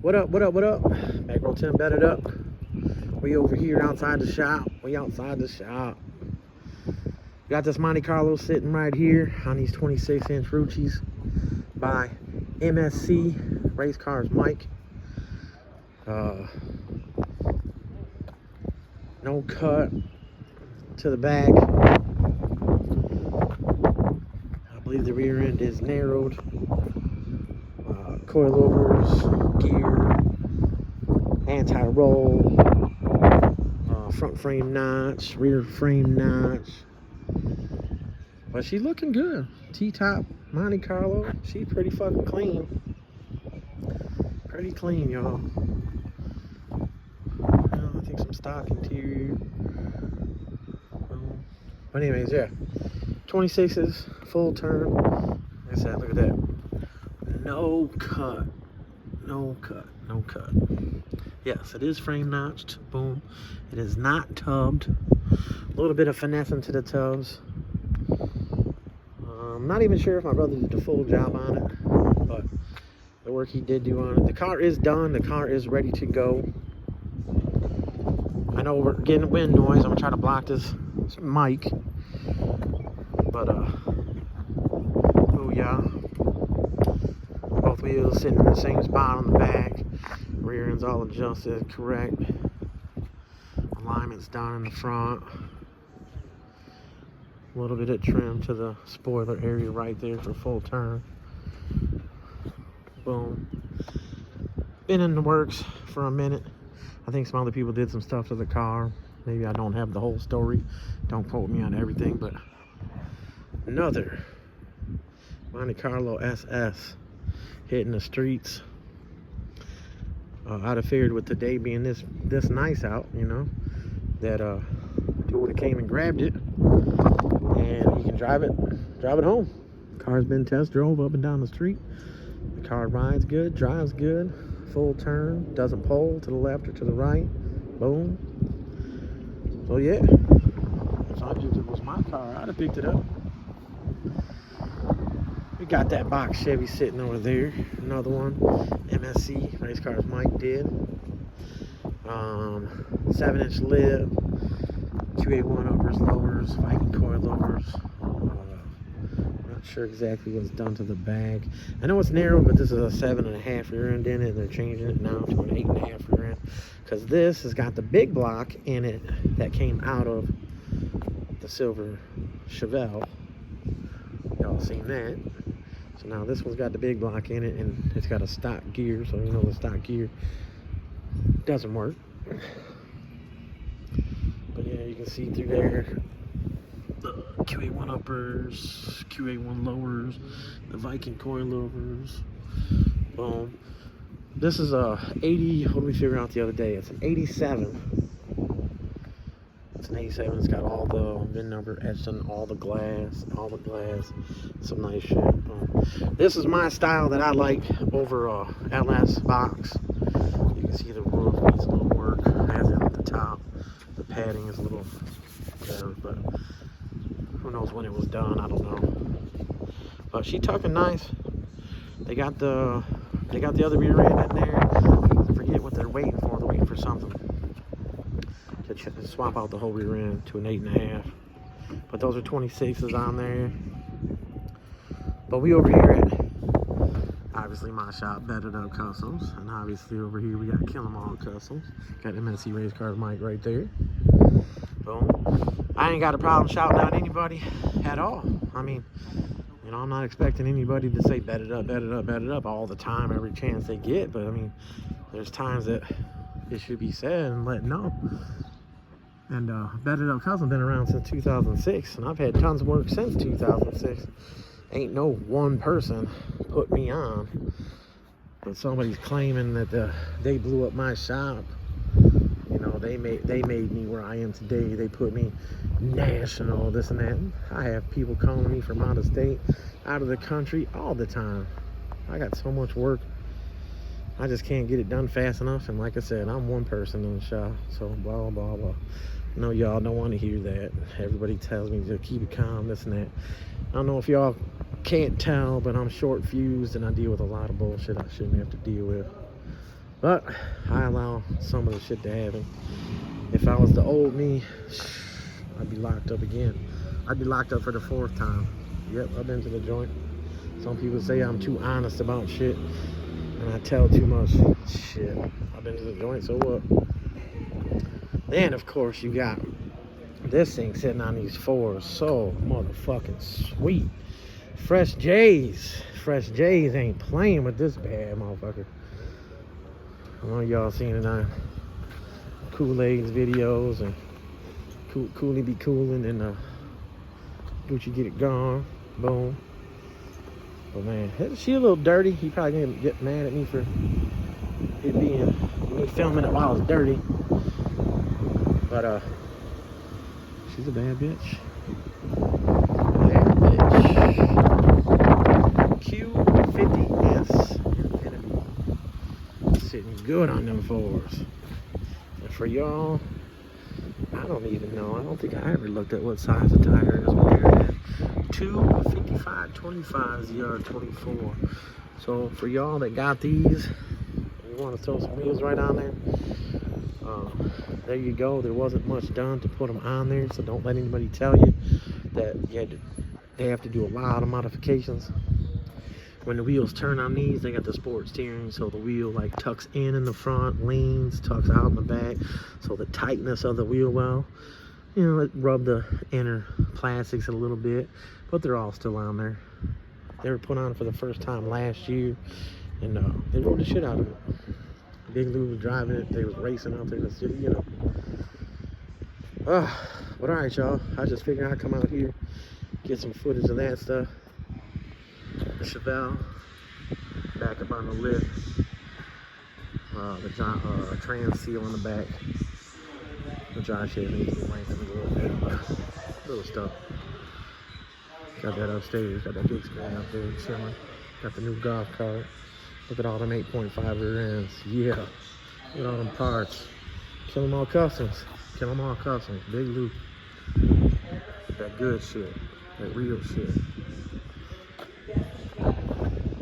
What up, what up, what up? Bankroll Tim, bet it up. We over here outside the shop. We outside the shop. Got this Monte Carlo sitting right here on these 26-inch Ruchis by MSC Race Cars Mike. No cut to the back. I believe the rear end is narrowed. Coilovers, gear, anti-roll, front frame notch, rear frame notch. But she's looking good. T-top Monte Carlo. She's pretty fucking clean. Pretty clean, y'all. I think some stock interior. But anyways, yeah. 26s, full turn. Like I said, look at that. No cut. No cut. No cut. Yes, it is frame notched. Boom. It is not tubbed. A little bit of finessing to the tubs. I'm not even sure if my brother did the full job on it, but the work he did do on it. The car is done. The car is ready to go. I know we're getting wind noise. I'm gonna try to block this mic. But oh yeah. Both wheels sitting in the same spot on the back. Rear end's all adjusted, correct. Alignment's down in the front. A little bit of trim to the spoiler area right there for full turn. Boom. Been in the works for a minute. I think some other people did some stuff to the car. Maybe I don't have the whole story. Don't quote me on everything, but another Monte Carlo SS hitting the streets. I'd have figured with the day being this nice out, you know, that you would have came and grabbed it, and you can drive it home. Car's been test drove up and down the street. The car rides good, drives good, full turn, doesn't pull to the left or to the right. Boom. So yeah, if it was my car, I'd have picked it up. We got that box Chevy sitting over there. Another one, MSC Race Cars Mike did. 7-inch lip, QA1 uppers, lowers, Viking coilovers. Not sure exactly what's done to the bag. I know it's narrow, but this is a 7.5 rear end in it, and they're changing it now to an 8.5 rear end, because this has got the big block in it that came out of the silver Chevelle. Y'all seen that? So now this one's got the big block in it, and it's got a stock gear, so you know the stock gear doesn't work. But yeah, you can see through there the QA1 uppers, QA1 lowers, the Viking coilovers. Boom. This is a 80, what did we figure out the other day? It's an 87. It's an 87. It's got all the VIN number etched on all the glass. Some nice shit. This is my style that I like over LS box. You can see the roof needs a little work, as in at the top. The padding is a little whatever, but who knows when it was done? I don't know. But she tucking nice. They got the other rear end in there. I forget what they're waiting for. They're waiting for something to swap out the whole rear end to an 8.5. But those are 26s on there. But we over here at obviously my shop, Bet It Up Kustoms, and obviously over here we got Kill 'Em All Customs. Got MSC Race Cars Mike right there. Boom. I ain't got a problem shouting out anybody at all. I mean, you know, I'm not expecting anybody to say bet it up, bet it up, bet it up all the time, every chance they get. But I mean, there's times that it should be said and let know. And Bet It Up Kustoms been around since 2006, and I've had tons of work since 2006. Ain't no one person put me on, but somebody's claiming that they blew up my shop. You know, they made me where I am today. They put me national, this and that. I have people calling me from out of state, out of the country all the time. I got so much work. I just can't get it done fast enough. And like I said, I'm one person in the shop, so blah, blah, blah. No, y'all don't want to hear that. Everybody tells me to keep it calm, this and that. I don't know if y'all can't tell, but I'm short fused and I deal with a lot of bullshit I shouldn't have to deal with. But I allow some of the shit to happen. If I was the old me, I'd be locked up again. I'd be locked up for the 4th time. Yep, I've been to the joint. Some people say I'm too honest about shit, and I tell too much shit. I've been to the joint, so what? Then, of course, you got this thing sitting on these 4s. So motherfucking sweet. Fresh J's. Fresh J's ain't playing with this bad motherfucker. I know y'all seen it on Kool-Aid's videos and Cooley be coolin' and Gucci get it gone. Boom. But man, she a little dirty. He probably gonna get mad at me for it being me filming it while it's dirty. But she's a bad bitch. Bad bitch. Q50S Infinity. Sitting good on them 4s. And for y'all, I don't even know. I don't think I ever looked at what size the tire is when you're at 255/25 ZR24. So for y'all that got these, you want to throw some wheels right on there, there you go. There wasn't much done to put them on there, so don't let anybody tell you that they have to do a lot of modifications. When the wheels turn on these, they got the sport steering, so the wheel like tucks in the front, leans, tucks out in the back, so the tightness of the wheel well, you know, it rubbed the inner plastics a little bit, but they're all still on there. They were put on for the first time last year, and they rode the shit out of it. Big Lou was driving it. They was racing out there in the city, you know. But all right, y'all. I just figured I'd come out here, get some footage of that stuff. The Chevelle back up on the lift. The trans seal on the back. The dry shade needs to be lengthened a little bit, but little stuff. Got that upstairs. Got that big screen up there chilling. Got the new golf cart. Look at all them 8.5 rear ends. Yeah. Look at all them parts. Kill them all customs. Kill them all customs. Big loop. That good shit. That real shit.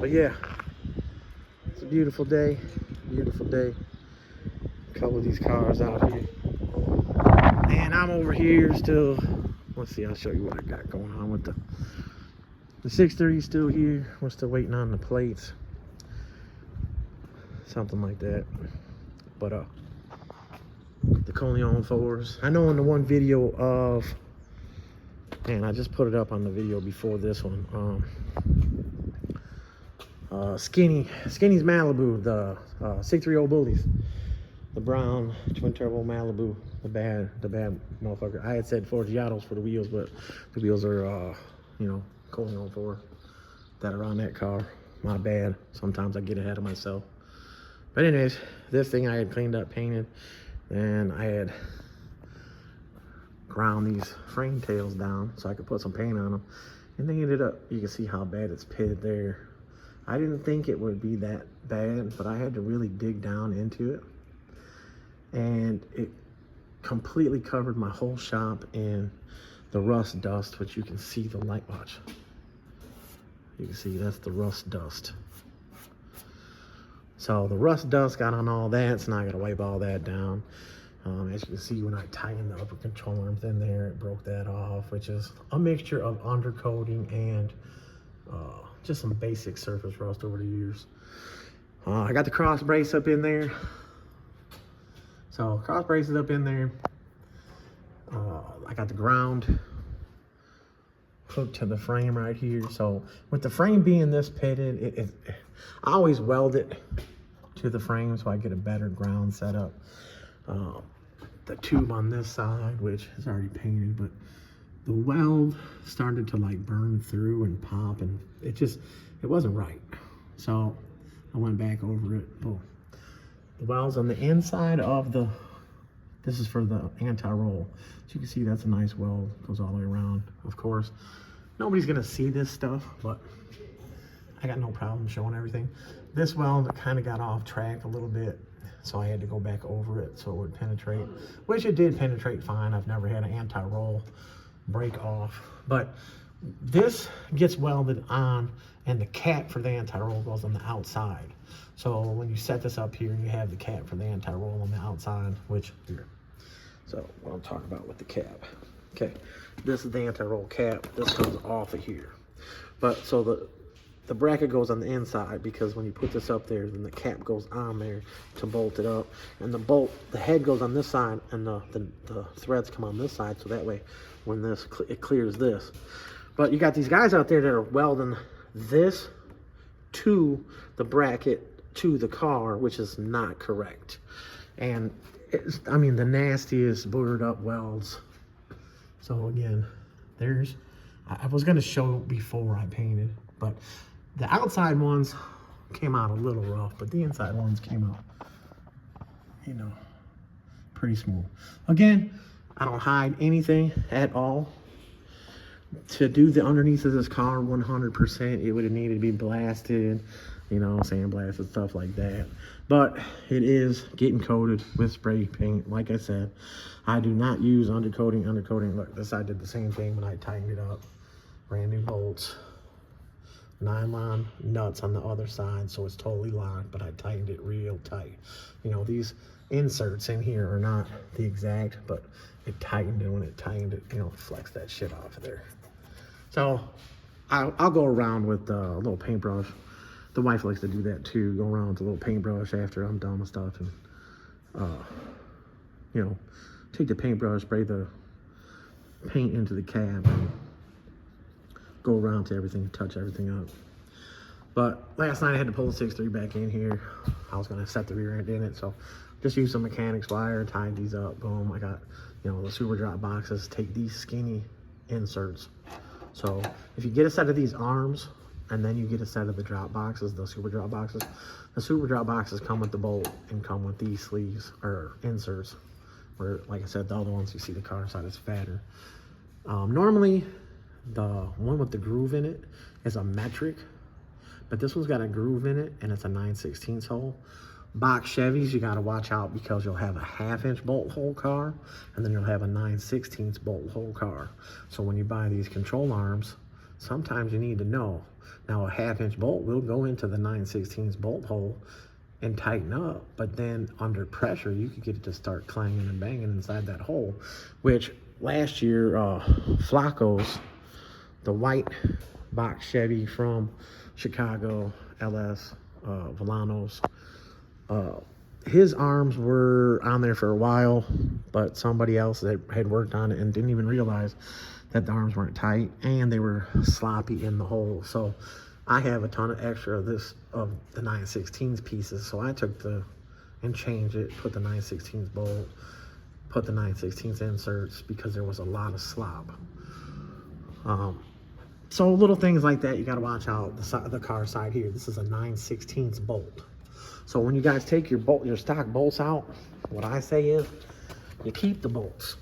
But yeah. It's a beautiful day. Beautiful day. A couple of these cars out here. And I'm over here still. Let's see, I'll show you what I got going on with the 630 is still here. We're still waiting on the plates. Something like that. But the Coleon 4s. I know in the one video of, and I just put it up on the video before this one. Skinny's Malibu, the 630 Bullies, the brown twin turbo Malibu, the bad motherfucker. I had said Forgiatos for the wheels, but the wheels are you know, Coleon 4 that are on that car. My bad. Sometimes I get ahead of myself. But anyways, this thing I had cleaned up, painted, and I had ground these frame tails down so I could put some paint on them. And they ended up, you can see how bad it's pitted there. I didn't think it would be that bad, but I had to really dig down into it. And it completely covered my whole shop in the rust dust, which you can see the light watch. You can see that's the rust dust. So the rust dust got on all that, so now I gotta wipe all that down. As you can see, when I tightened the upper control arms in there, it broke that off, which is a mixture of undercoating and just some basic surface rust over the years. I got the cross brace up in there. So cross brace is up in there. I got the ground hooked to the frame right here. So with the frame being this pitted, I always weld it to the frame so I get a better ground setup. The tube on this side, which is already painted, but the weld started to like burn through and pop, and it wasn't right. So I went back over it. Boom. The welds on the inside of this is for the anti-roll. So you can see that's a nice weld, goes all the way around. Of course, nobody's gonna see this stuff, but I got no problem showing everything. This weld kind of got off track a little bit, so I had to go back over it so it would penetrate, which it did penetrate fine. I've never had an anti-roll break off. But this gets welded on, and the cap for the anti-roll goes on the outside. So when you set this up here, you have the cap for the anti-roll on the outside, which here. So what I'm talking about with the cap. Okay, this is the anti-roll cap. This comes off of here. But so the bracket goes on the inside, because when you put this up there, then the cap goes on there to bolt it up, and the head goes on this side, and the threads come on this side, so that way when it clears this. But you got these guys out there that are welding this to the bracket to the car, which is not correct. And it's, I mean, the nastiest boogered up welds. So again, I was gonna show before I painted, but the outside ones came out a little rough, but the inside ones came out, you know, pretty smooth. Again, I don't hide anything at all. To do the underneath of this car 100%, it would have needed to be blasted, you know, sandblasted, stuff like that. But it is getting coated with spray paint. Like I said, I do not use undercoating. Look, this side did the same thing when I tightened it up. Brand new bolts, nylon nuts on the other side, so it's totally locked, but I tightened it real tight. You know, these inserts in here are not the exact, but it tightened it. When it tightened it, you know, flexed that shit off of there. So I'll go around with a little paintbrush. The wife likes to do that too, go around with a little paintbrush after I'm done with stuff, and you know, take the paintbrush, spray the paint into the cab, and go around to everything, touch everything up. But last night I had to pull the 6.3 back in here. I was gonna set the rear end in it, so just use some mechanics wire, tied these up, boom. I got, you know, the super drop boxes. Take these skinny inserts. So if you get a set of these arms, and then you get a set of the drop boxes, the super drop boxes come with the bolt and come with these sleeves or inserts, where, like I said, the other ones, you see the car side is fatter. Normally the one with the groove in it is a metric, but this one's got a groove in it, and it's a 9/16 hole. Box Chevys, you got to watch out, because you'll have a 1/2-inch bolt hole car, and then you'll have a 9/16 bolt hole car. So when you buy these control arms, sometimes you need to know. Now, a 1/2-inch bolt will go into the 9/16 bolt hole and tighten up, but then under pressure, you could get it to start clanging and banging inside that hole, which last year, Flacco's, the white box Chevy from Chicago, LS, Volanos, his arms were on there for a while, but somebody else that had worked on it and didn't even realize that the arms weren't tight, and they were sloppy in the hole. So I have a ton of extra of the 9/16 pieces, so I took and changed it, put the 9/16 bolt, put the 9/16 inserts, because there was a lot of slop. So little things like that you got to watch out. The car side here, this is a 9/16 bolt. So when you guys take your stock bolts out, what I say is you keep the bolts.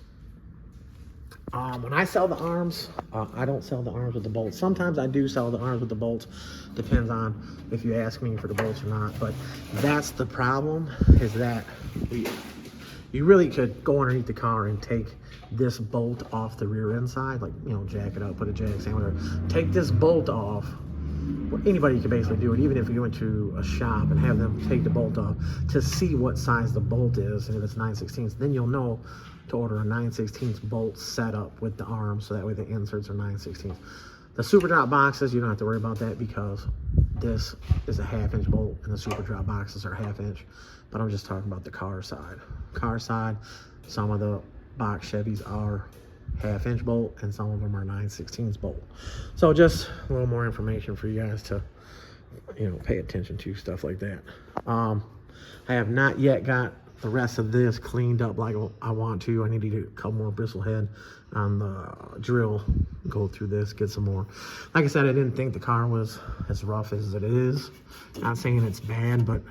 When I sell the arms, I don't sell the arms with the bolts. Sometimes I do sell the arms with the bolts. Depends on if you ask me for the bolts or not. But that's the problem, is that you really could go underneath the car and take this bolt off the rear end side, like, you know, jack it up, put a jack stand, whatever. Take this bolt off. Well, anybody can basically do it, even if you went to a shop and have them take the bolt off to see what size the bolt is, and if it's 9/16, then you'll know to order a 9/16 bolt set up with the arms, so that way the inserts are 9/16. The super drop boxes, you don't have to worry about that, because this is a 1/2-inch bolt and the super drop boxes are 1/2-inch. But I'm just talking about the car side. Car side, some of the box Chevys are 1/2-inch bolt, and some of them are 9/16 bolt. So just a little more information for you guys to, you know, pay attention to, stuff like that. I have not yet got the rest of this cleaned up like I want to. I need to get a couple more bristle head on the drill, go through this, get some more. Like I said, I didn't think the car was as rough as it is. Not saying it's bad, but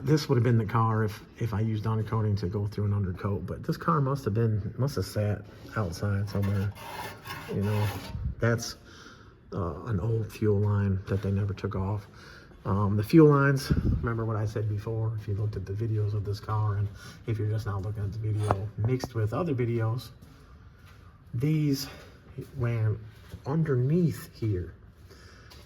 this would have been the car if I used undercoating to go through an undercoat. But this car must have sat outside somewhere. You know, that's an old fuel line that they never took off. The fuel lines, remember what I said before, if you looked at the videos of this car, and if you're just now looking at the video mixed with other videos, these ran underneath here.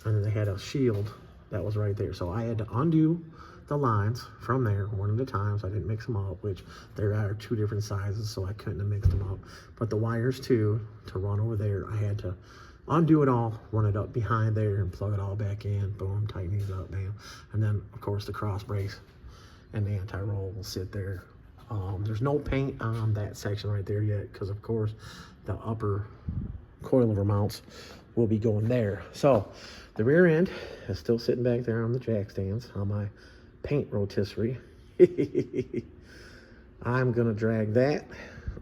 And then they had a shield that was right there. So I had to undo the lines from there one at a time, so I didn't mix them up, which there are 2 different sizes, so I couldn't have mixed them up. But the wires too, to run over there, I had to undo it all, run it up behind there, and plug it all back in. Boom, tighten these up, bam. And then, of course, the cross brace and the anti-roll will sit there. There's no paint on that section right there yet, because, of course, the upper coilover mounts will be going there. So the rear end is still sitting back there on the jack stands on my paint rotisserie. I'm gonna drag that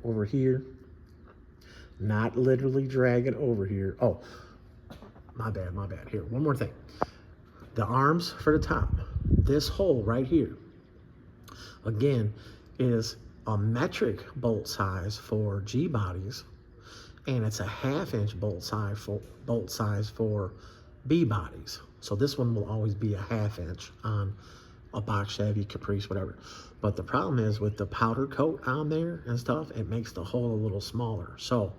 over here, not literally drag it over here. Oh, my bad. Here, one more thing. The arms for the top, this hole right here, again, is a metric bolt size for G bodies, and it's a 1/2 inch bolt size for B bodies. So this one will always be a 1/2 inch on a box Chevy, Caprice, whatever. But the problem is with the powder coat on there and stuff, it makes the hole a little smaller. So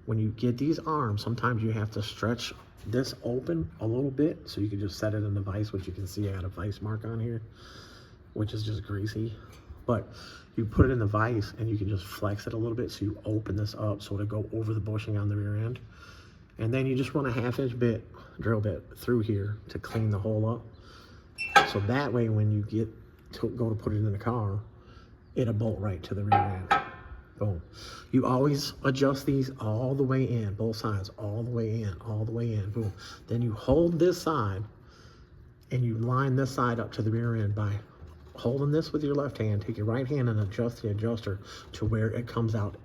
when you get these arms, sometimes you have to stretch this open a little bit, so you can just set it in the vise, which you can see I got a vise mark on here, which is just greasy. But you put it in the vise and you can just flex it a little bit, so you open this up so it'll go over the bushing on the rear end. And then you just run a 1/2 inch drill bit through here to clean the hole up. So that way when you get to go to put it in the car, it'll bolt right to the rear end. Boom. You always adjust these all the way in, both sides, all the way in, boom. Then you hold this side and you line this side up to the rear end by holding this with your left hand. Take your right hand and adjust the adjuster to where it comes out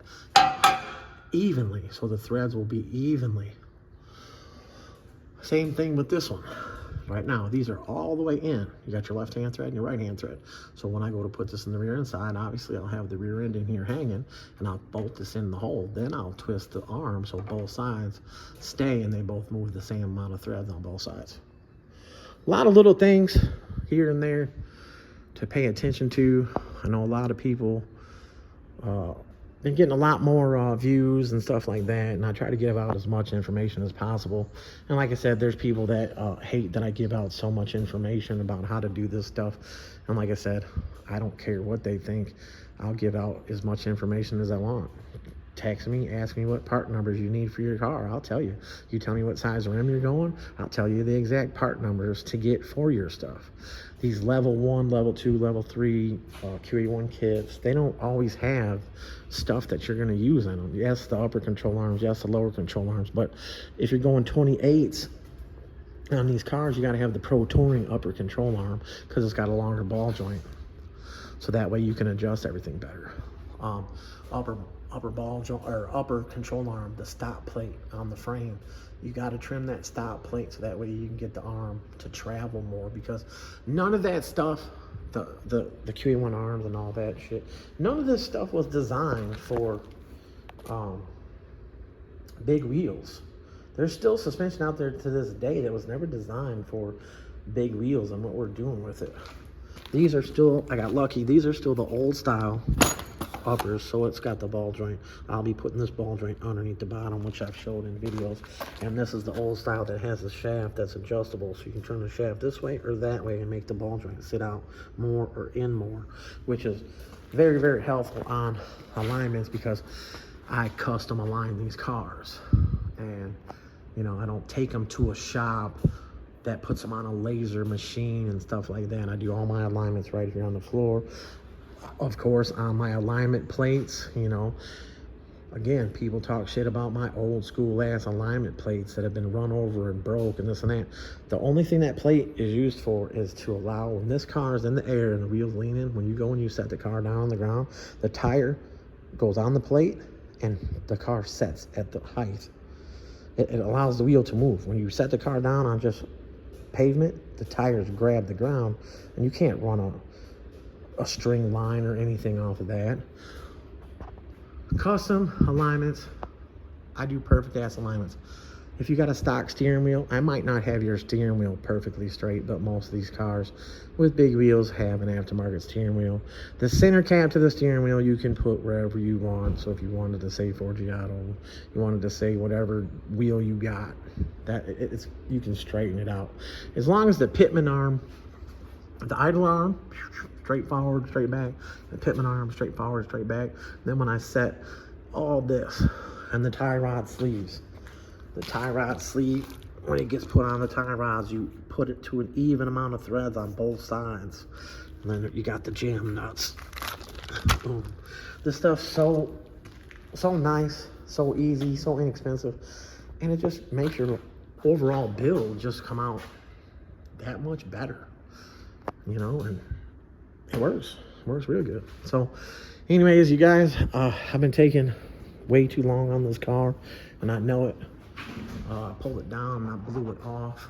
evenly, so the threads will be evenly. Same thing with this one. Right now, these are all the way in. You got your left hand thread and your right hand thread. So when I go to put this in the rear end side, obviously I'll have the rear end in here hanging, and I'll bolt this in the hole. Then I'll twist the arm so both sides stay and they both move the same amount of threads on both sides. A lot of little things here and there to pay attention to. I know a lot of people been getting a lot more views and stuff like that, and I try to give out as much information as possible. And like I said, there's people that hate that I give out so much information about how to do this stuff. And like I said, I don't care what they think. I'll give out as much information as I want. Text me, ask me what part numbers you need for your car. I'll tell you. You tell me what size rim you're going, I'll tell you the exact part numbers to get for your stuff. These level 1, level 2, level 3 QA1 kits, they don't always have stuff that you're going to use on them. Yes, the upper control arms, yes, the lower control arms, but if you're going 28s on these cars, you got to have the Pro Touring upper control arm because it's got a longer ball joint. So that way you can adjust everything better. Upper ball joint or upper control arm, the stop plate on the frame, you got to trim that stop plate so that way you can get the arm to travel more, because none of that stuff, the QA1 arms and all that shit, none of this stuff was designed for big wheels. There's still suspension out there to this day that was never designed for big wheels and what we're doing with it. These are still, I got lucky, these are still the old style uppers, so it's got the ball joint. I'll be putting this ball joint underneath the bottom, which I've showed in videos, and this is the old style that has a shaft that's adjustable, so you can turn the shaft this way or that way and make the ball joint sit out more or in more, which is very, very helpful on alignments, because I custom align these cars, and you know, I don't take them to a shop that puts them on a laser machine and stuff like that. I do all my alignments right here on the floor. Of course, on my alignment plates, you know, again, people talk shit about my old school ass alignment plates that have been run over and broke and this and that. The only thing that plate is used for is to allow, when this car is in the air and the wheels lean in, when you go and you set the car down on the ground, the tire goes on the plate and the car sets at the height. It allows the wheel to move. When you set the car down on just pavement, the tires grab the ground and you can't run a string line or anything off of that. Custom alignments, I do perfect ass alignments. If you got a stock steering wheel, I might not have your steering wheel perfectly straight, but most of these cars with big wheels have an aftermarket steering wheel. The center cap to the steering wheel you can put wherever you want. So if you wanted to say Forgiato, you wanted to say whatever wheel you got, you can straighten it out. As long as the pitman arm, the idle arm, straight forward, straight back, the pitman arm, straight forward, straight back. Then when I set all this and the tie rod sleeves, the tie rod sleeve, when it gets put on the tie rods, you put it to an even amount of threads on both sides. And then you got the jam nuts. Boom. This stuff's so nice, so easy, so inexpensive. And it just makes your overall build just come out that much better. You know, and it works. It works real good. So anyways, you guys, I've been taking way too long on this car, and I know it. I pulled it down and I blew it off,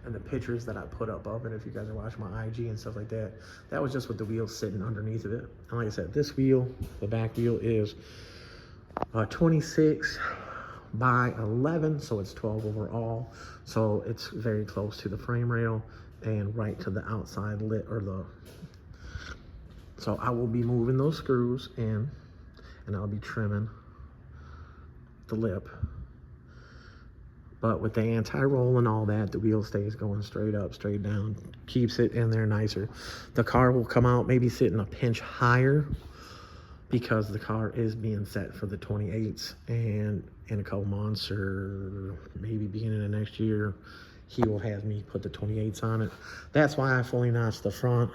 and the pictures that I put up of it, if you guys are watching my IG and stuff like that, that was just with the wheels sitting underneath of it. And like I said, this wheel, the back wheel, is 26 by 11, so it's 12 overall, so it's very close to the frame rail and right to the outside lid, or so I will be moving those screws in, and I'll be trimming the lip. But with the anti-roll and all that, the wheel stays going straight up, straight down, keeps it in there nicer. The car will come out maybe sitting a pinch higher because the car is being set for the 28s, and in a couple months or maybe beginning of next year, he will have me put the 28s on it. That's why I fully notched the front.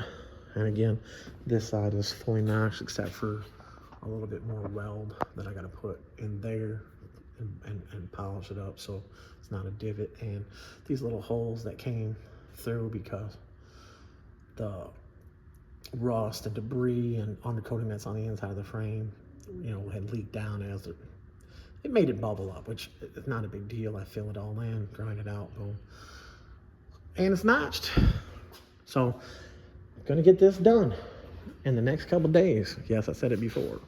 And again, this side is fully notched except for a little bit more weld that I got to put in there and polish it up so it's not a divot. And these little holes that came through because the rust and debris and undercoating that's on the inside of the frame, you know, had leaked down as it made it bubble up, which is not a big deal. I fill it all in, grind it out, boom. And it's notched. So I'm gonna get this done in the next couple days. Yes, I said it before.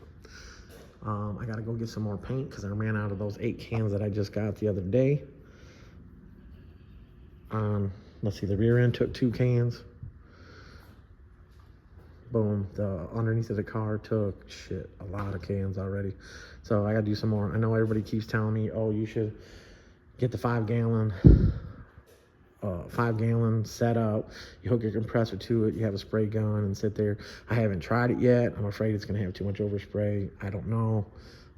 I gotta go get some more paint because I ran out of those 8 cans that I just got the other day. Let's see, the rear end took 2 cans. Boom, the underneath of the car took, a lot of cans already. So I gotta do some more. I know everybody keeps telling me, oh, you should get the 5-gallon setup. You hook your compressor to it, you have a spray gun and sit there. I haven't tried it yet. I'm afraid it's gonna have too much overspray. I don't know,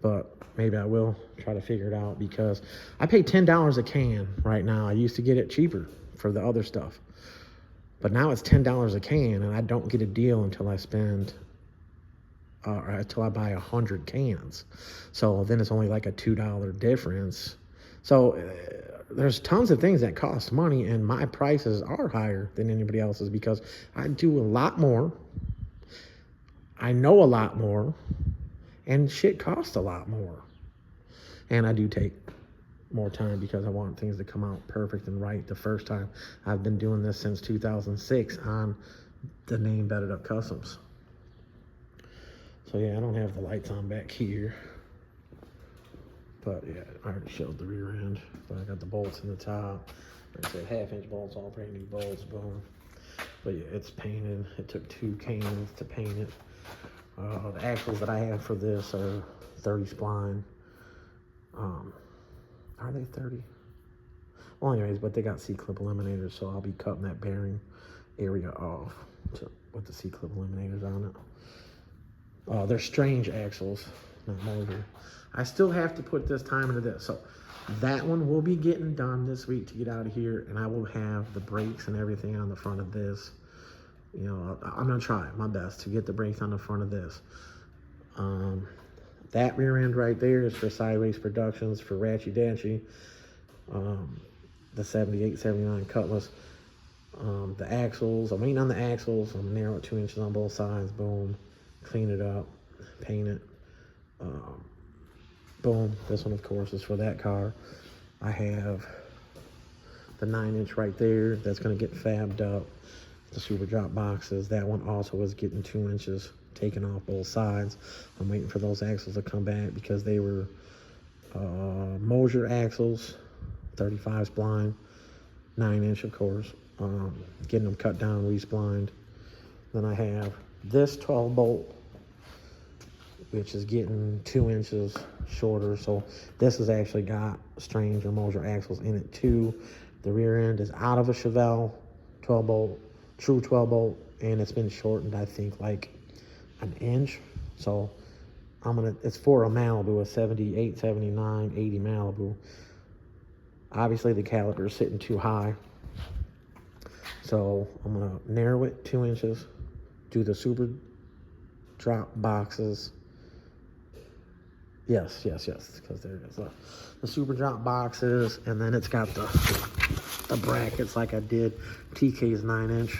but maybe I will try to figure it out because I pay $10 a can right now. I used to get it cheaper for the other stuff, but now it's $10 a can, and I don't get a deal until I spend until I buy 100 cans. So then it's only like a $2 difference. So there's tons of things that cost money, and my prices are higher than anybody else's because I do a lot more. I know a lot more, and shit costs a lot more. And I do take more time because I want things to come out perfect and right the first time. I've been doing this since 2006 on the name It Up Kustoms. So yeah, I don't have the lights on back here. But yeah, I already showed the rear end. But I got the bolts in the top. Like I said, 1/2-inch bolts, all brand new bolts, boom. But yeah, it's painted. It took 2 cans to paint it. The axles that I have for this are 30 spline. Are they 30? Well, anyways, but they got C-clip eliminators, so I'll be cutting that bearing area off with the C-clip eliminators on it. They're strange axles, not motor. I still have to put this time into this. So that one will be getting done this week to get out of here, and I will have the brakes and everything on the front of this. You know, I'm gonna try my best to get the brakes on the front of this. That rear end right there is for Sideways Productions, for Ratchy Datchy. The 78, 79 Cutlass. The axles, I'm waiting on the axles. I'm gonna narrow it 2 inches on both sides, boom. Clean it up, paint it. Boom, this one of course is for that car. I have the 9-inch right there that's gonna get fabbed up. The super drop boxes, that one also is getting 2 inches taken off both sides. I'm waiting for those axles to come back because they were Mosier axles 35 spline, 9-inch of course. Getting them cut down, re-splined. Then I have this 12 bolt, which is getting 2 inches shorter. So this has actually got strange or Moser axles in it too. The rear end is out of a Chevelle 12 bolt, true 12 bolt, and it's been shortened, I think, like an inch. So it's for a Malibu, a 78, 79, 80 Malibu. Obviously the caliper is sitting too high. So I'm gonna narrow it 2 inches, do the super drop boxes. Yes, because there it is. The super drop boxes, and then it's got the brackets like I did TK's 9-inch,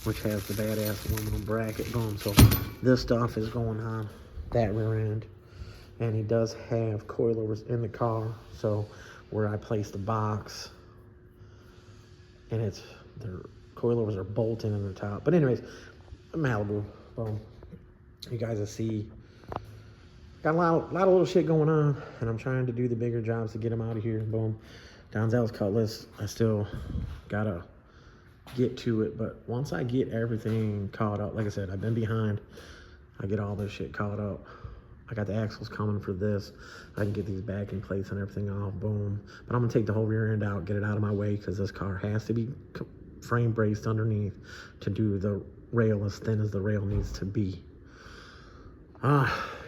which has the badass aluminum bracket. Boom. So this stuff is going on that rear end, and he does have coilovers in the car. So where I place the box, and their coilovers are bolting in the top. But anyways, Malibu. Boom. You guys will see. Got a lot of little shit going on, and I'm trying to do the bigger jobs to get them out of here. Boom. Donzel's Cutlass, I still gotta get to it, but once I get everything caught up, like I said, I've been behind. I get all this shit caught up. I got the axles coming for this. I can get these backing plates and everything off. Boom. But I'm gonna take the whole rear end out, get it out of my way, because this car has to be frame braced underneath to do the rail as thin as the rail needs to be.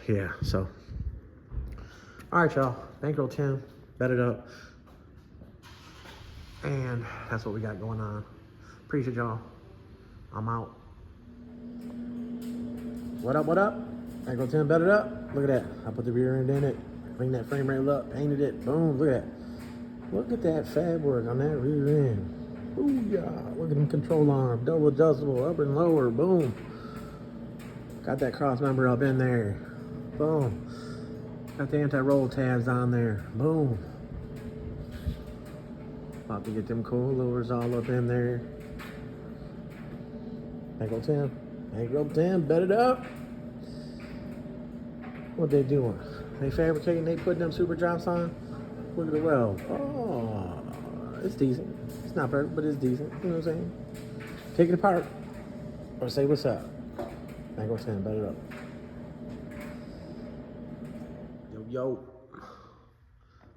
Yeah, so. All right, y'all. Bankroll Tim, bet it up. And that's what we got going on. Appreciate y'all. I'm out. What up, what up? Bankroll Tim, bet it up. Look at that. I put the rear end in it. Cleaned that frame rail up, painted it. Boom, look at that. Look at that fab work on that rear end. Ooh, yeah. Look at them control arm. Double adjustable, upper and lower. Boom. Got that cross member up in there. Boom. Got the anti-roll tabs on there. Boom. About to get them coilovers all up in there. Bankroll Tim. Bankroll Tim, bet it up. What they doing? They fabricating, they putting them super drops on. Look at the weld. Oh, it's decent. It's not perfect, but it's decent. You know what I'm saying? Take it apart or say what's up. Bankroll Tim, bet it up. Yo.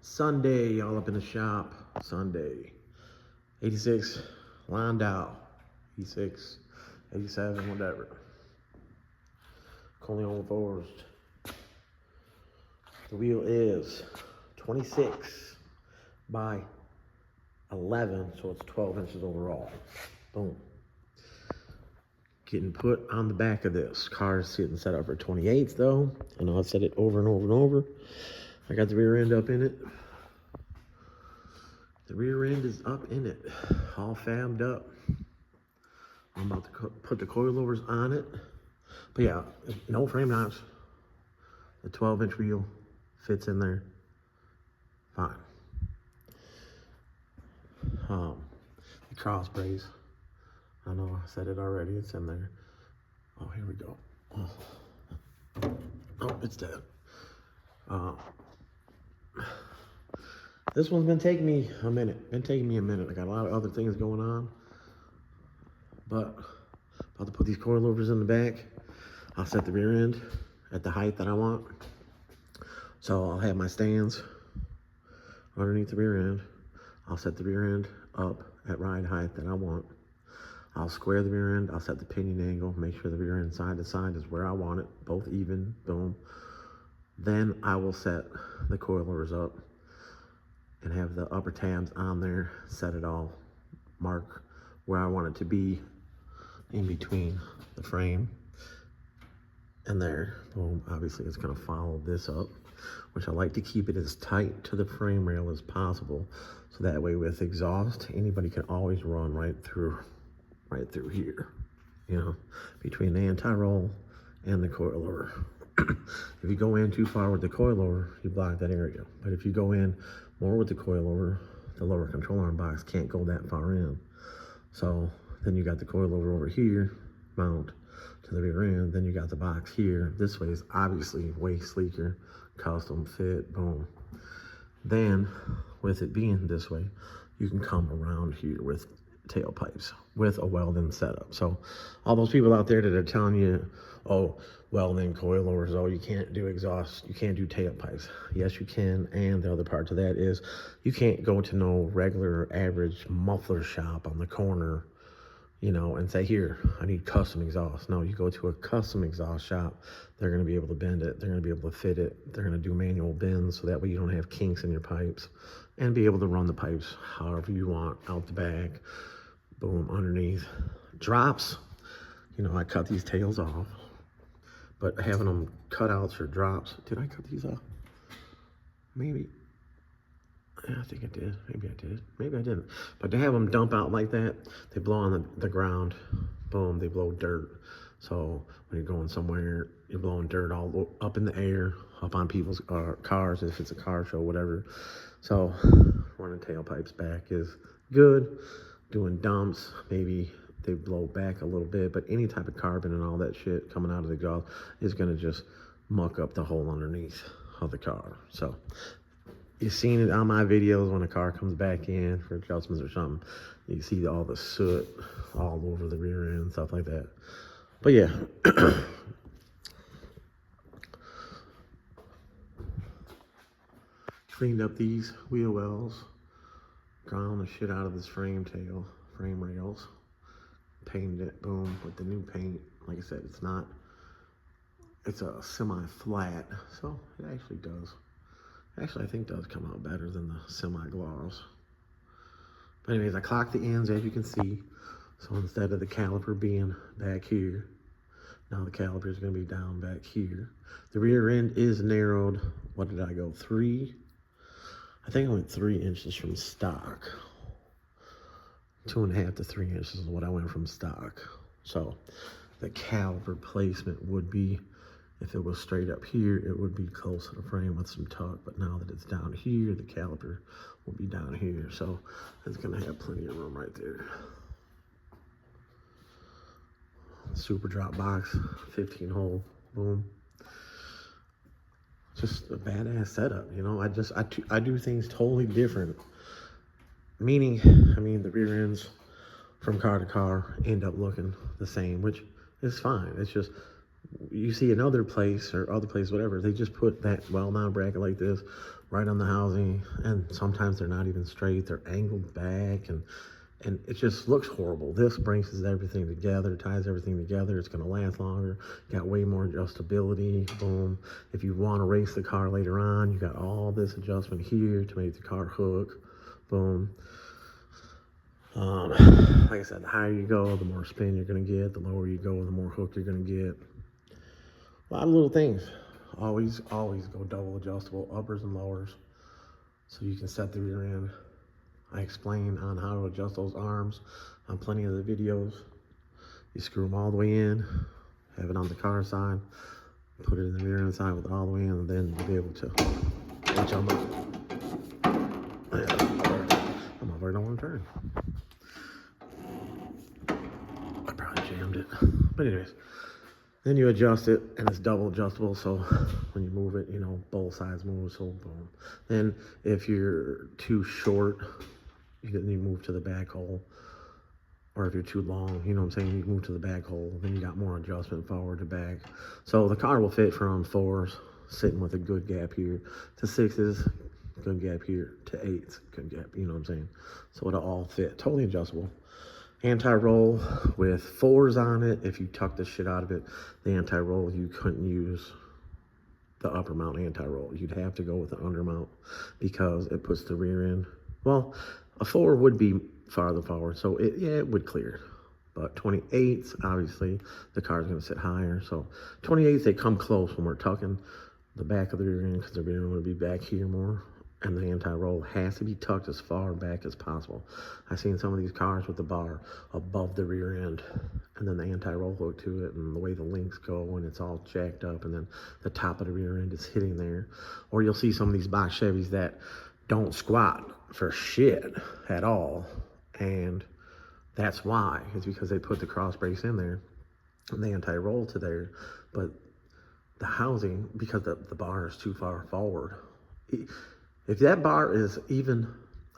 Sunday, all up in the shop. Sunday. 86, lined out. 86, 87, whatever. Corleone Forest. The wheel is 26 by 11, so it's 12 inches overall. Boom. Getting put on the back of this. Car's sitting set up for 28s though. I know I've said it over and over and over. I got the rear end up in it. The rear end is up in it, all fabbed up. I'm about to put the coilovers on it. But yeah, no frame knobs. The 12-inch wheel fits in there fine. The cross brace. I know I said it already, it's in there. Oh, here we go. Oh, it's dead. This one's been taking me a minute. I got a lot of other things going on. But about to put these coilovers in the back. I'll set the rear end at the height that I want. So I'll have my stands underneath the rear end. I'll set the rear end up at ride height that I want. I'll square the rear end. I'll set the pinion angle. Make sure the rear end side to side is where I want it. Both even. Boom. Then I will set the coilovers up and have the upper tabs on there. Set it all. Mark where I want it to be in between the frame and there. Boom. Obviously it's going to follow this up, which I like to keep it as tight to the frame rail as possible. So that way with exhaust, anybody can always run right through here, you know, between the anti-roll and the coilover. If you go in too far with the coilover, you block that area. But if you go in more with the coilover, the lower control arm box can't go that far in. So then you got the coilover over here, mount to the rear end. Then you got the box here. This way is obviously way sleeker, custom fit, boom. Then, with it being this way, you can come around here with tailpipes with a welding setup. So all those people out there that are telling you, oh, welding coilovers, oh, you can't do exhaust, you can't do tailpipes. Yes, you can. And the other part to that is you can't go to no regular average muffler shop on the corner, you know, and say, here, I need custom exhaust. No, you go to a custom exhaust shop, they're going to be able to bend it, they're going to be able to fit it, they're going to do manual bends so that way you don't have kinks in your pipes, and be able to run the pipes however you want, out the back, boom, underneath. Drops, you know, I cut these tails off, but having them cutouts or drops, did I cut these off? Maybe. Yeah, I think I did. Maybe I did. Maybe I didn't. But to have them dump out like that, they blow on the ground. Boom, they blow dirt. So when you're going somewhere, you're blowing dirt all up in the air, up on people's cars, if it's a car show, whatever. So running tailpipes back is good. Doing dumps, maybe they blow back a little bit, but any type of carbon and all that shit coming out of the exhaust is going to just muck up the hole underneath of the car. So you've seen it on my videos when a car comes back in for adjustments or something. You see all the soot all over the rear end and stuff like that. But yeah. Cleaned up these wheel wells. Ground the shit out of this frame rails. Painted it, boom, with the new paint. Like I said, it's a semi-flat, so it actually does. Actually, I think does come out better than the semi-gloss. But anyways, I clocked the ends, as you can see. So instead of the caliper being back here, now the caliper is going to be down back here. The rear end is narrowed. What did I go? 3? I think I went 3 inches from stock. 2.5 to 3 inches is what I went from stock. So the caliper placement would be, if it was straight up here, it would be close to the frame with some tuck. But now that it's down here, the caliper will be down here. So it's going to have plenty of room right there. Super drop box, 15 hole, boom. Just a badass setup, you know. I do things totally different. Meaning, I mean, the rear ends from car to car end up looking the same, which is fine. It's just, you see another place or other place, whatever, they just put that well-mounted bracket like this right on the housing, and sometimes they're not even straight, they're angled back, and it just looks horrible. This brings everything together, ties everything together. It's going to last longer. Got way more adjustability. Boom. If you want to race the car later on, you got all this adjustment here to make the car hook. Boom. Like I said, the higher you go, the more spin you're going to get. The lower you go, the more hook you're going to get. A lot of little things. Always go double adjustable uppers and lowers so you can set the rear end. I explain on how to adjust those arms on plenty of the videos. You screw them all the way in, have it on the car side, put it in the rear end side with it all the way in, and then you'll be able to watch how much. I'm over, I don't want to turn. I probably jammed it. But anyways, then you adjust it, and it's double adjustable, so when you move it, you know, both sides move, so boom. Then if you're too short, you move to the back hole, or if you're too long, you know what I'm saying, you move to the back hole, then you got more adjustment forward to back. So the car will fit from 4s, sitting with a good gap here, to 6s, good gap here, to 8s, good gap, you know what I'm saying. So it'll all fit, totally adjustable. Anti-roll with 4s on it. If you tuck the shit out of it, the anti-roll, you couldn't use the upper mount anti-roll. You'd have to go with the under mount because it puts the rear end, well, a 4 would be farther forward, so it would clear. But 28s, obviously, the car's going to sit higher. So 28s, they come close when we're tucking the back of the rear end because the rear end would be back here more. And the anti-roll has to be tucked as far back as possible. I've seen some of these cars with the bar above the rear end, and then the anti-roll hook to it, and the way the links go, and it's all jacked up, and then the top of the rear end is hitting there. Or you'll see some of these box Chevys that don't squat for shit at all, and that's why. It's because they put the cross brace in there and the anti-roll to there, but the housing, because the bar is too far forward, If that bar is even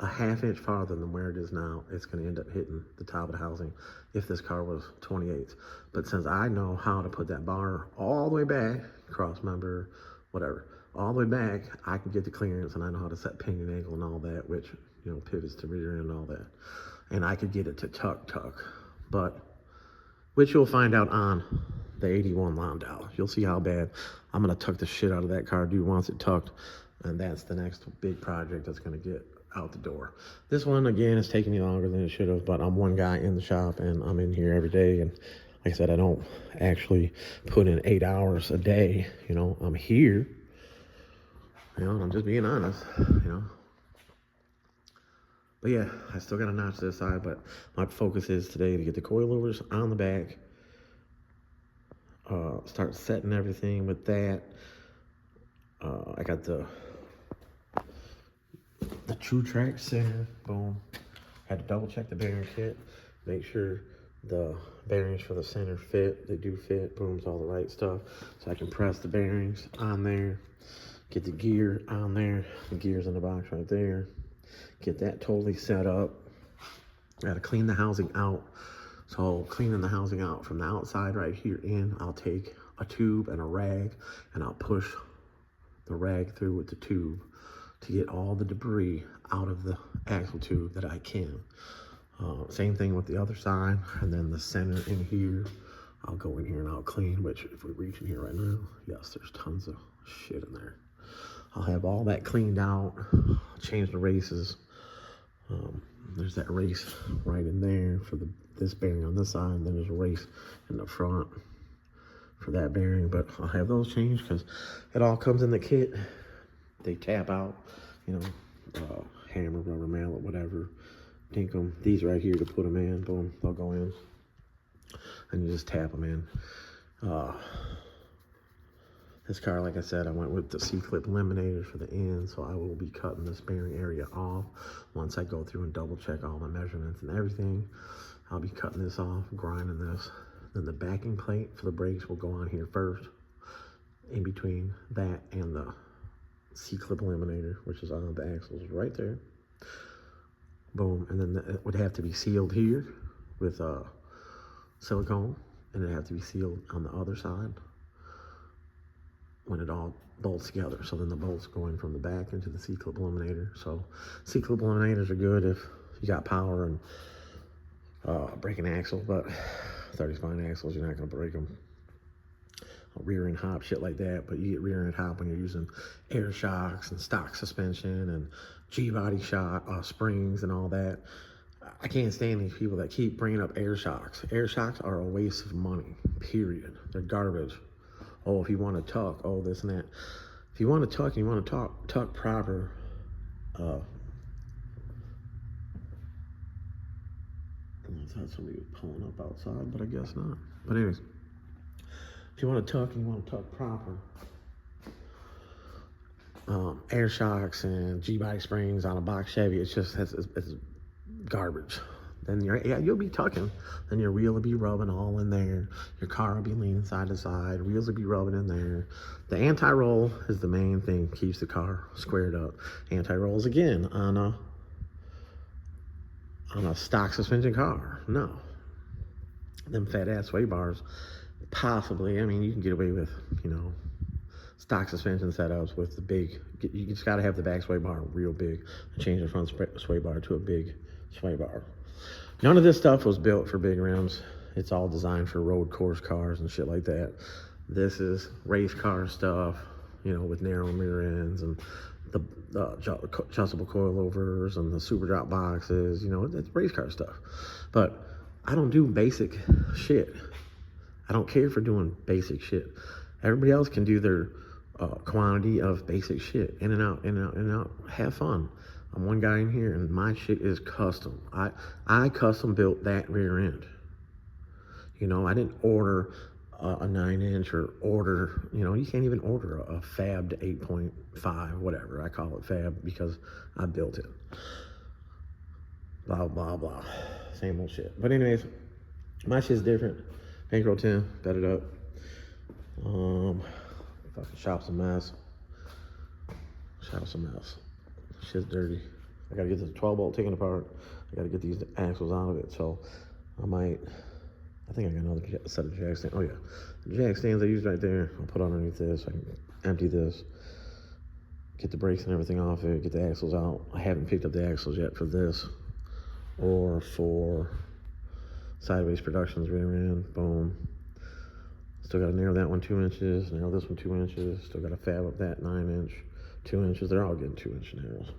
a ½ inch farther than where it is now, it's going to end up hitting the top of the housing if this car was 28. But since I know how to put that bar all the way back, cross member, whatever, all the way back, I can get the clearance, and I know how to set pinion angle and all that, which, you know, pivots to rear end and all that. And I could get it to tuck, but, which you'll find out on the 81 Landau. You'll see how bad I'm going to tuck the shit out of that car. Dude wants it tucked, and that's the next big project that's going to get out the door. This one, again, is taking me longer than it should have, but I'm one guy in the shop, and I'm in here every day, and like I said, I don't actually put in 8 hours a day. You know, I'm here, you know, and I'm just being honest, you know. But yeah, I still got to notch this side, but my focus is today to get the coilovers on the back, start setting everything with that. I got the True Track center, boom. Had to double check the bearing kit, make sure the bearings for the center fit. They do fit, boom's all the right stuff. So I can press the bearings on there, get the gear on there. The gear's in the box right there. Get that totally set up. I gotta clean the housing out. So cleaning the housing out from the outside right here in, I'll take a tube and a rag, and I'll push the rag through with the tube to get all the debris out of the axle tube that I can. Same thing with the other side, and then the center in here, I'll go in here and I'll clean, which if we reach in here right now, yes, there's tons of shit in there. I'll have all that cleaned out, change the races. There's that race right in there for this bearing on this side, and then there's a race in the front for that bearing, but I'll have those changed because it all comes in the kit. They tap out, you know, hammer, rubber mallet, whatever, dink them. These right here to put them in, boom, they'll go in, and you just tap them in. This car, like I said, I went with the C-clip eliminator for the end, so I will be cutting this bearing area off. Once I go through and double check all my measurements and everything, I'll be cutting this off, grinding this. Then the backing plate for the brakes will go on here first, in between that and the C-clip eliminator, which is on the axles right there. Boom, and then it would have to be sealed here with silicone, and it have to be sealed on the other side when it all bolts together. So then the bolts go in from the back into the C-clip eliminator. So C-clip eliminators are good if you got power and break an axle, but 30 spine axles, you're not gonna break them. Rear end hop, shit like that, but you get rear end hop when you're using air shocks and stock suspension and G-body shock, springs and all that. I can't stand these people that keep bringing up air shocks. Air shocks are a waste of money, period. They're garbage. Oh, if you want to tuck, oh, this and that. If you want to tuck and you want to tuck proper, I thought somebody was pulling up outside, but I guess not. But anyways, if you want to tuck and you want to tuck proper, air shocks and G-body springs on a box Chevy, it's just it's garbage. Then you'll be tucking, then your wheel will be rubbing all in there, your car will be leaning side to side, wheels will be rubbing in there. The anti-roll is the main thing, keeps the car squared up. Anti-rolls again on a stock suspension car, no. Them fat ass sway bars, possibly. I mean, you can get away with, you know, stock suspension setups with the big, you just gotta have the back sway bar real big, change the front sway bar to a big sway bar. None of this stuff was built for big rims. It's all designed for road course cars and shit like that. This is race car stuff, you know, with narrow rear ends and the adjustable coilovers and the super drop boxes, you know, it's race car stuff. But I don't do basic shit. I don't care for doing basic shit. Everybody else can do their quantity of basic shit, in and out, in and out, in and out. Have fun. I'm one guy in here, and my shit is custom. I custom built that rear end. You know, I didn't order a 9-inch or order, you know, you can't even order a fabbed 8.5, whatever. I call it fab because I built it. Blah, blah, blah. Same old shit. But anyways, my shit's different. Bankroll Tim, bet it up. Fucking shop's a mess. Shop's a mess. Shit's dirty. I gotta get this 12 bolt taken apart. I gotta get these axles out of it. So I think I got another set of jack stands. Oh yeah, the jack stands I used right there. I'll put underneath this. I can empty this, get the brakes and everything off it, get the axles out. I haven't picked up the axles yet for this or for Sideways Productions rear end. Boom. Still got to narrow that one 2 inches, narrow this one 2 inches. Still got to fab up that 9 inch, 2 inches. They're all getting 2 inch narrows.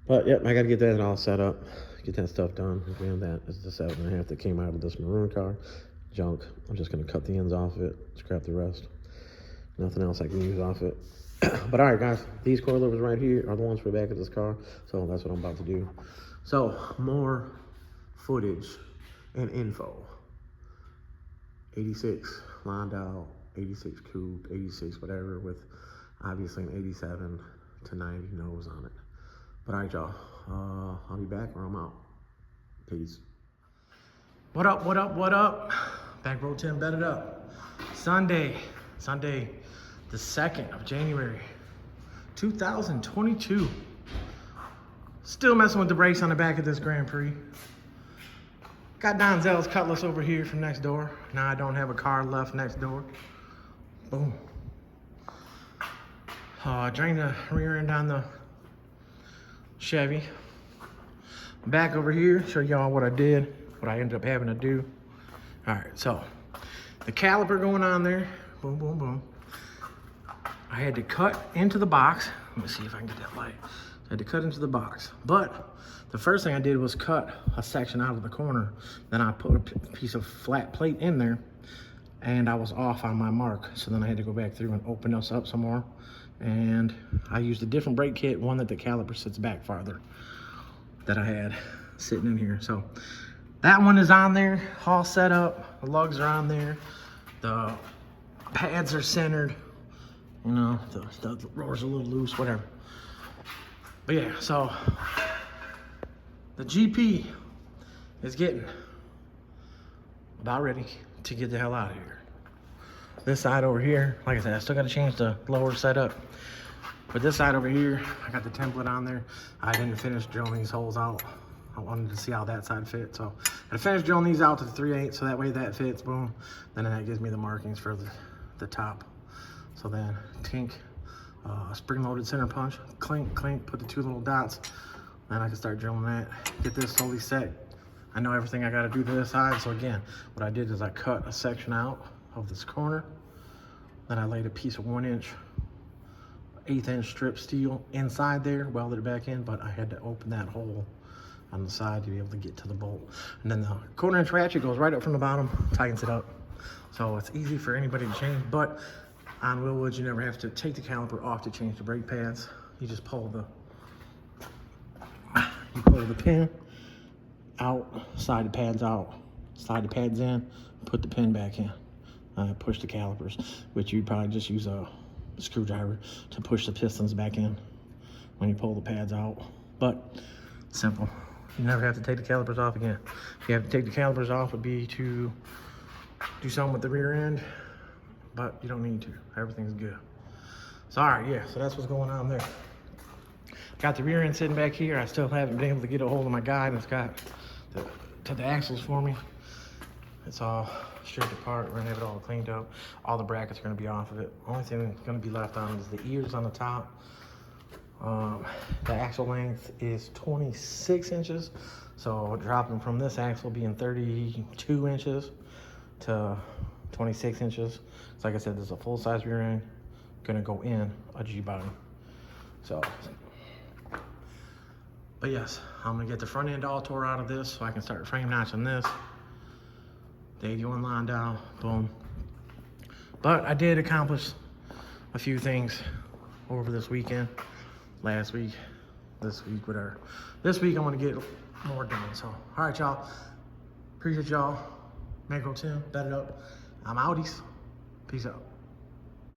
But yep, I got to get that all set up, get that stuff done. Again, that is the 7.5 that came out of this maroon car. Junk. I'm just going to cut the ends off it, scrap the rest. Nothing else I can use off it. But all right, guys, these coilovers right here are the ones for the back of this car. So that's what I'm about to do. So more footage and info. 86 Landau, 86 coupe, 86 whatever, with obviously an 87 to 90 nose on it. But all right, y'all, I'll be back or I'm out. Peace. What up, what up, what up? Bankroll Tim, bet it up. Sunday, the 2nd of January, 2022. Still messing with the brakes on the back of this Grand Prix. Got Donzel's Cutlass over here from next door. Now I don't have a car left next door. Boom. Drained the rear end on the Chevy. Back over here, show y'all what I did, what I ended up having to do. All right, so the caliper going on there. Boom, boom, boom. I had to cut into the box. Let me see if I can get that light. I had to cut into the box. But the first thing I did was cut a section out of the corner. Then I put a piece of flat plate in there and I was off on my mark. So then I had to go back through and open this up some more. And I used a different brake kit, one that the caliper sits back farther, that I had sitting in here. So that one is on there, all set up. The lugs are on there. The pads are centered. You know, the rollers are a little loose, whatever. But yeah, so the GP is getting about ready to get the hell out of here. This side over here, like I said, I still got to change the lower setup. But this side over here, I got the template on there. I didn't finish drilling these holes out. I wanted to see how that side fit. So I finished drilling these out to the 3/8, so that way that fits, boom. Then that gives me the markings for the top. So then tink, spring-loaded center punch, clink, clink, put the 2 little dots. Then I can start drilling that, get this totally set. I know everything I gotta do to this side, so again, what I did is I cut a section out of this corner. Then I laid a piece of 1 inch, 1/8 inch strip steel inside there, welded it back in, but I had to open that hole on the side to be able to get to the bolt. And then the 1/4 inch ratchet goes right up from the bottom, tightens it up. So it's easy for anybody to change, but on Willwoods, you never have to take the caliper off to change the brake pads. You just pull the pin out, slide the pads out, slide the pads in, put the pin back in. Push the calipers, which you'd probably just use a screwdriver to push the pistons back in when you pull the pads out. But simple. You never have to take the calipers off again. If you have to take the calipers off, it would be to do something with the rear end, but you don't need to. Everything's good. So, all right, yeah, so that's what's going on there. Got the rear end sitting back here. I still haven't been able to get a hold of my guy that's got the axles for me. It's all stripped apart. We're gonna have it all cleaned up. All the brackets are gonna be off of it. Only thing that's gonna be left on is the ears on the top. The axle length is 26 inches. So dropping from this axle being 32 inches to 26 inches. So like I said, this is a full size rear end, gonna go in a G-body. So, but yes, I'm gonna get the front end all tore out of this so I can start frame notching this. The 81 line down, boom. But I did accomplish a few things over this weekend, last week, this week, whatever. This week I'm gonna get more done. So, all right, y'all. Appreciate y'all. Bankroll Tim, bet it up. I'm outies. Peace out.